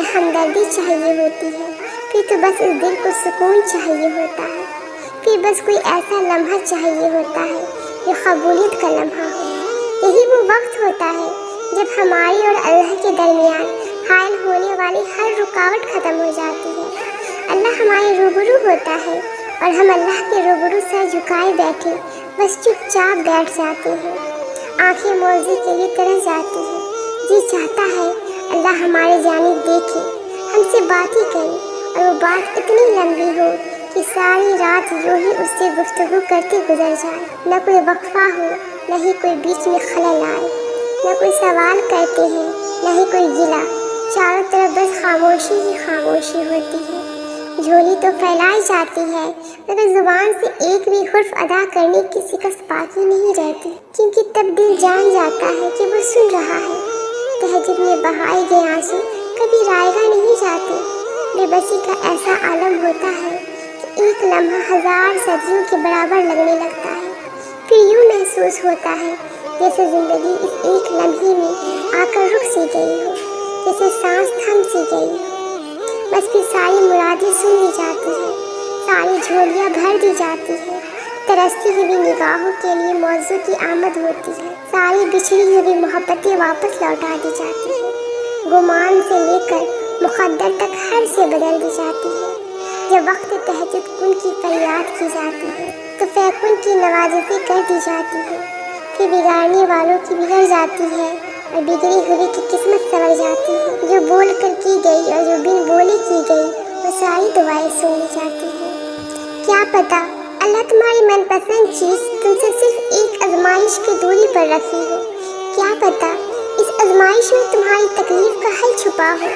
نہ ہمدردی چاہیے ہوتی ہے، پھر تو بس اس دل کو سکون چاہیے ہوتا ہے، پھر بس کوئی ایسا لمحہ چاہیے ہوتا ہے جو قبولیت کا لمحہ ہو۔ یہی وہ وقت ہوتا ہے جب ہماری اور اللہ کے درمیان حائل ہونے والی ہر رکاوٹ ختم ہو جاتی ہے۔ اللہ ہمارے روبرو ہوتا ہے اور ہم اللہ کے روبرو سر جھکائے بیٹھے بس چپ چاپ بیٹھ جاتے ہیں۔ آنکھیں موضوع کے لیے ترس جاتی ہیں، جی چاہتا ہے اللہ ہماری جانب دیکھے، ہم سے بات ہی کرے، اور وہ بات اتنی لمبی ہو کہ ساری رات یوں ہی اس سے گفتگو کرتے گزر جائے، نہ کوئی وقفہ ہو، نہ ہی کوئی بیچ میں خلل آئے، نہ کوئی سوال کرتے ہیں، نہ ہی کوئی گلا، چاروں طرف بس خاموشی ہی خاموشی ہوتی ہے۔ جھولی تو پھیلائی جاتی ہے مگر زبان سے ایک بھی حرف ادا کرنے کی سکت باقی نہیں رہتی، کیونکہ تب دل جان جاتا ہے کہ وہ سن رہا ہے۔ تہجد میں بہائے گئے آنسو کبھی رائگاں نہیں جاتے۔ بے بسی کا ایسا عالم ہوتا ہے کہ ایک لمحہ ہزار صدیوں کے برابر لگنے لگتا ہے، پھر یوں محسوس ہوتا ہے جیسے زندگی اس ایک لمحے میں آ کر رک سی گئی ہو، جیسے سانس تھم سی گئی ہو۔ بس پھر ساری مرادیں سن لی جاتی ہیں، ساری جھولیاں بھر دی جاتی ہیں، ترستی ہوئی نگاہوں کے لیے موضوع کی آمد ہوتی ہے، ساری بچھڑی ہوئی محبتیں واپس لوٹا دی جاتی ہیں، گمان سے لے کر مقدر تک ہر سے بدل دی جاتی ہے۔ جب وقت تہجد کن کی فریاد کی جاتی ہے تو فیکن کی نوازشیں کر دی جاتی ہے، پھر بگاڑنے والوں کی بگڑ جاتی ہے اور بگڑی ہوئی کی قسمت سنور جاتی ہے۔ جو بول کر کی گئی اور جو بن بولے کی گئی وہ ساری دعائیں سن لی جاتی ہیں۔ کیا پتہ اللہ تمہاری من پسند چیز تم سے صرف ایک آزمائش کی دوری پر رکھی ہو، کیا پتہ اس آزمائش میں تمہاری تکلیف کا حل چھپا ہو،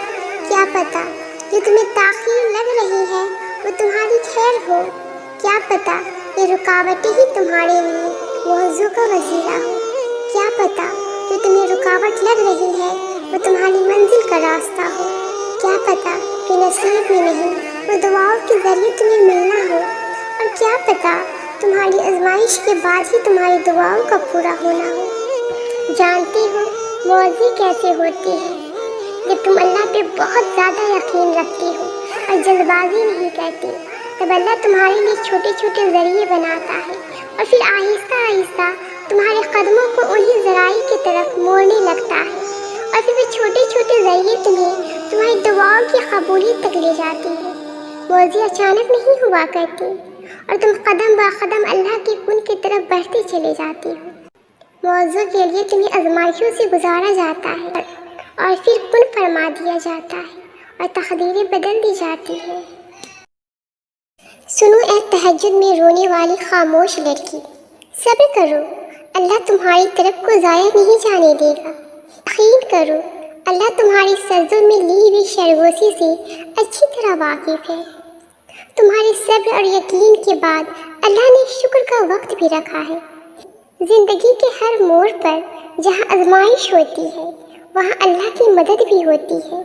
کیا پتہ جو تمہیں تاخیر لگ رہی ہے وہ تمہاری خیر ہو، کیا پتہ یہ رکاوٹیں ہی تمہارے لیے موضوع کا وسیلہ ہو، کیا پتہ جو تمہیں رکاوٹ لگ رہی ہے وہ تمہاری منزل کا راستہ ہو، کیا پتہ کہ نصیب میں نہیں وہ دعاؤں کے ذریعے تمہیں ملنا ہو، اور کیا پتہ تمہاری آزمائش کے بعد ہی تمہاری دعاؤں کا پورا ہونا ہو۔ جانتے ہو موضوع کیسے ہوتی ہے؟ جب تم اللہ پہ بہت زیادہ یقین رکھتی ہو اور جلد بازی نہیں کرتی، تب اللہ تمہارے لیے چھوٹے چھوٹے ذریعے بناتا ہے اور پھر آہستہ آہستہ تمہارے قدموں کو انہی ذرائع کی طرف موڑنے لگتا ہے، اور پھر وہ چھوٹے چھوٹے ذریعے تمہیں تمہاری دعاؤں کی قبولیت تک لے جاتی ہے۔ موضوع اچانک نہیں ہوا کرتی اور تم قدم با قدم اللہ کے کن کی طرف بڑھتے چلے جاتی ہو۔ موضوع کے لیے تمہیں آزمائشوں سے گزارا جاتا ہے اور پھر کن فرما دیا جاتا ہے اور تقدیریں بدل دی جاتی ہیں۔ سنو اے تہجد میں رونے والی خاموش لڑکی، صبر کرو، اللہ تمہاری طرف کو ضائع نہیں جانے دے گا۔ یقین کرو، اللہ تمہاری سجدوں میں لی ہوئی سرگوشی سے اچھی طرح واقف ہے۔ تمہارے صبر اور یقین کے بعد اللہ نے شکر کا وقت بھی رکھا ہے۔ زندگی کے ہر موڑ پر جہاں آزمائش ہوتی ہے وہاں اللہ کی مدد بھی ہوتی ہے۔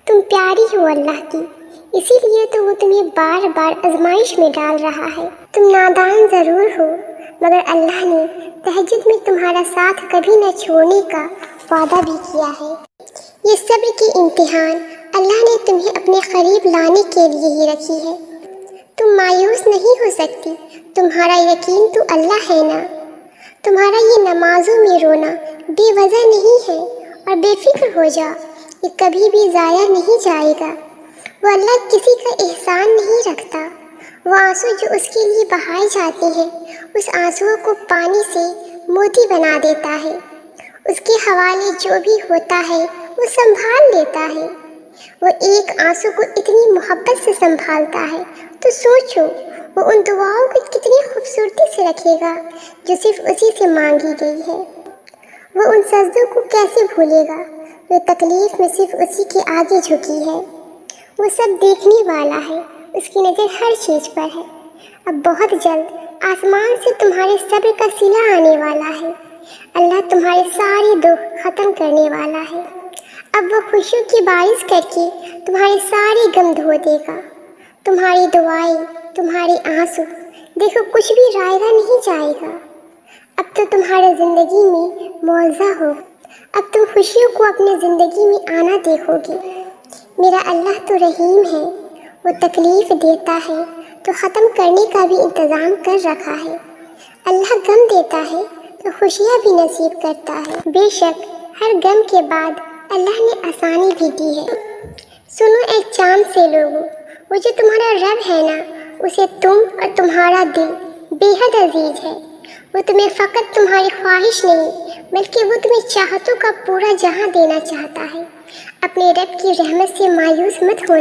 تم پیاری ہو اللہ کی، اسی لیے تو وہ تمہیں بار بار آزمائش میں ڈال رہا ہے۔ تم نادان ضرور ہو مگر اللہ نے تہجد میں تمہارا ساتھ کبھی نہ چھوڑنے کا وعدہ بھی کیا ہے۔ یہ صبر کی امتحان اللہ نے تمہیں اپنے قریب لانے کے لیے ہی رکھی ہے۔ تم مایوس نہیں ہو سکتی، تمہارا یقین تو اللہ ہے نا۔ تمہارا یہ نمازوں میں رونا بے وجہ نہیں ہے، اور بے فکر ہو جا، یہ کبھی بھی ضائع نہیں جائے گا۔ وہ اللہ کسی کا احسان نہیں رکھتا۔ وہ آنسو جو اس کے لیے بہائے جاتے ہیں اس آنسوؤں کو پانی سے موتی بنا دیتا ہے۔ اس کے حوالے جو بھی ہوتا ہے وہ سنبھال لیتا ہے۔ وہ ایک آنسو کو اتنی محبت سے سنبھالتا ہے تو سوچو وہ ان دعاؤں کو کتنی خوبصورتی سے رکھے گا جو صرف اسی سے مانگی گئی ہے۔ وہ ان سجدوں کو کیسے بھولے گا جو تکلیف میں صرف اسی کے آگے جھکی ہے۔ وہ سب دیکھنے والا ہے، اس کی نظر ہر چیز پر ہے۔ اب بہت جلد آسمان سے تمہارے صبر کا صلہ آنے والا ہے۔ اللہ تمہارے سارے دکھ ختم کرنے والا ہے۔ اب وہ خوشیوں کی بارش کر کے تمہارے سارے غم دھو دے گا۔ تمہاری دعائیں، تمہارے آنسو، دیکھو کچھ بھی رائگاں نہیں جائے گا۔ اب تو تمہارے زندگی میں معاوضہ ہو، اب تم خوشیوں کو اپنی زندگی میں آنا دیکھو گے۔ میرا اللہ تو رحیم ہے، وہ تکلیف دیتا ہے تو ختم کرنے کا بھی انتظام کر رکھا ہے۔ اللہ غم دیتا ہے تو خوشیاں بھی نصیب کرتا ہے۔ بے شک ہر غم کے بعد اللہ نے آسانی بھی دی ہے۔ سنو اے چاند سے لوگو، وہ جو تمہارا رب ہے نا، اسے تم اور تمہارا دل بے حد عزیز ہے۔ وہ تمہیں فقط تمہاری خواہش نہیں بلکہ وہ تمہیں چاہتوں کا پورا جہاں دینا چاہتا ہے۔ اپنے رب کی رحمت سے مایوس مت ہونا۔